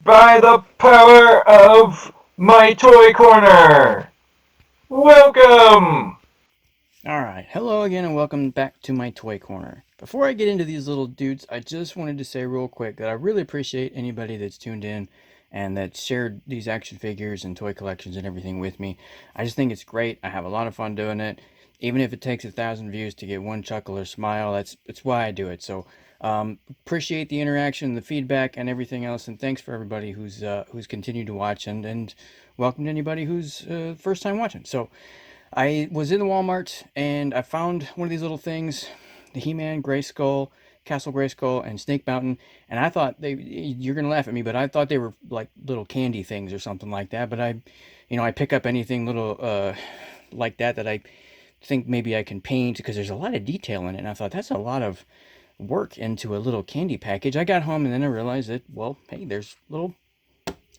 by the power of my toy corner. Welcome! Alright, hello again and welcome back to my toy corner. Before I get into these little dudes, I just wanted to say real quick that I really appreciate anybody that's tuned in and that shared these action figures and toy collections and everything with me. I just think it's great. I have a lot of fun doing it. Even if it takes 1,000 views to get one chuckle or smile, that's why I do it. So appreciate the interaction, the feedback, and everything else. And thanks for everybody who's continued to watch, and welcome to anybody who's first time watching. So I was in the Walmart and I found one of these little things, the He-Man, Grayskull, Castle Grayskull, and Snake Mountain, and I thought you're gonna laugh at me, but I thought they were like little candy things or something like that. But I pick up anything little like that I think maybe I can paint because there's a lot of detail in it, and I thought that's a lot of work into a little candy package. I got home and then I realized that, well, hey, there's little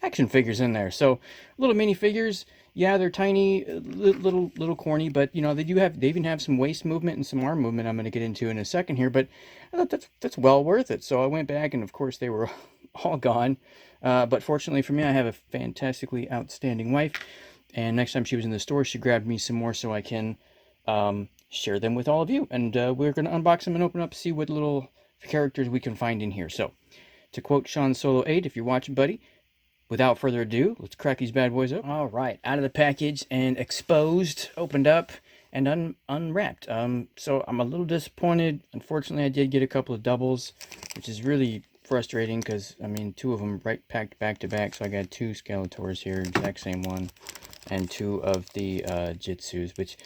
action figures in there. So little mini figures, yeah, they're tiny, little corny, but they even have some waist movement and some arm movement I'm going to get into in a second here. But I thought that's well worth it. So I went back and of course they were all gone. But fortunately for me, I have a fantastically outstanding wife, and next time she was in the store, she grabbed me some more so I can share them with all of you. And we're going to unbox them and open up, see what little characters we can find in here. So to quote Sean Solo 8, if you're watching, buddy, without further ado, let's crack these bad boys up. All right, out of the package and exposed, opened up, and unwrapped. So I'm a little disappointed. Unfortunately, I did get a couple of doubles, which is really frustrating because, I mean, two of them right packed back to back. So I got two Skeletors here, exact same one, and two of the Jitsus, which,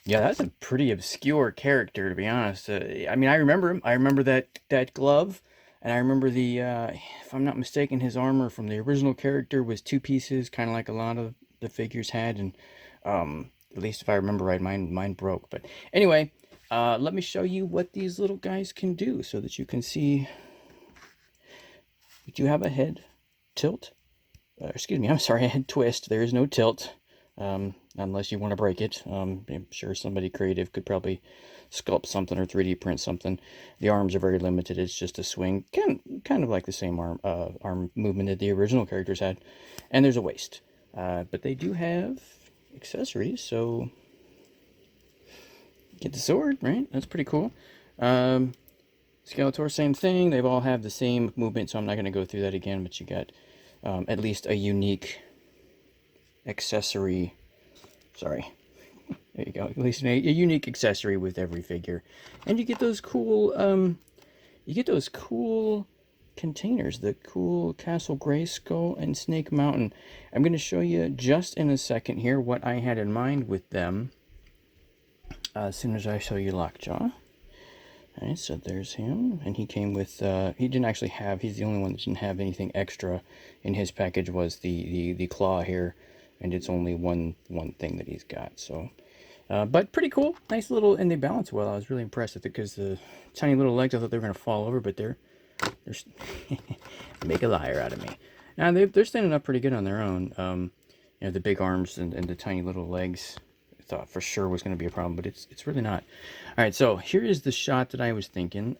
yeah, that's a pretty obscure character, to be honest. I mean, I remember him. I remember that glove. And I remember if I'm not mistaken, his armor from the original character was two pieces, kind of like a lot of the figures had. And at least if I remember right, mine broke. But anyway, let me show you what these little guys can do so that you can see. We do have a head tilt. Excuse me, I'm sorry, a head twist. There is no tilt. Unless you want to break it. I'm sure somebody creative could probably sculpt something or 3D print something. The arms are very limited. It's just a swing, kind of like the same arm movement that the original characters had. And there's a waist. But they do have accessories, so get the sword, right? That's pretty cool. Skeletor, same thing. They all have the same movement, so I'm not going to go through that again, but you got at least a unique accessory. Sorry. There you go. At least a unique accessory with every figure. And you get those cool containers, the cool Castle Grayskull and Snake Mountain. I'm going to show you just in a second here what I had in mind with them. As soon as I show you Lockjaw. Alright, so there's him, and he came with, he didn't actually have, he's the only one that didn't have anything extra in his package, was the claw here, and it's only one thing that he's got, so, but pretty cool, nice little, and they balance well. I was really impressed with it, because the tiny little legs, I thought they were going to fall over, but they're make a liar out of me. Now, they're standing up pretty good on their own, the big arms and the tiny little legs, thought for sure was going to be a problem, but it's really not. All right, so here is the shot that I was thinking,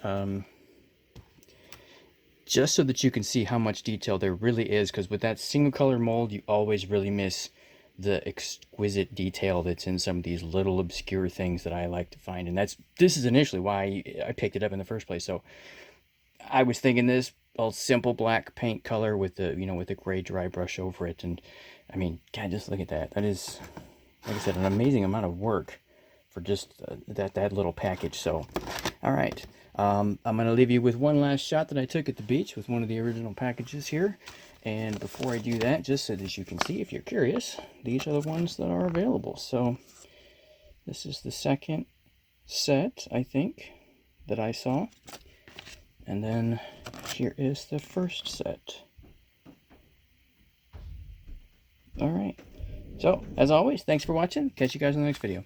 just so that you can see how much detail there really is, because with that single color mold, you always really miss the exquisite detail that's in some of these little obscure things that I like to find, and this is initially why I picked it up in the first place. So I was thinking this all simple black paint color with the with the gray dry brush over it, and I mean, God, just look at that. That is, like I said, an amazing amount of work for just that little package. So, all right, I'm going to leave you with one last shot that I took at the beach with one of the original packages here. And before I do that, just so that you can see, if you're curious, these are the ones that are available. So this is the second set, I think, that I saw. And then here is the first set. All right. So, as always, thanks for watching. Catch you guys in the next video.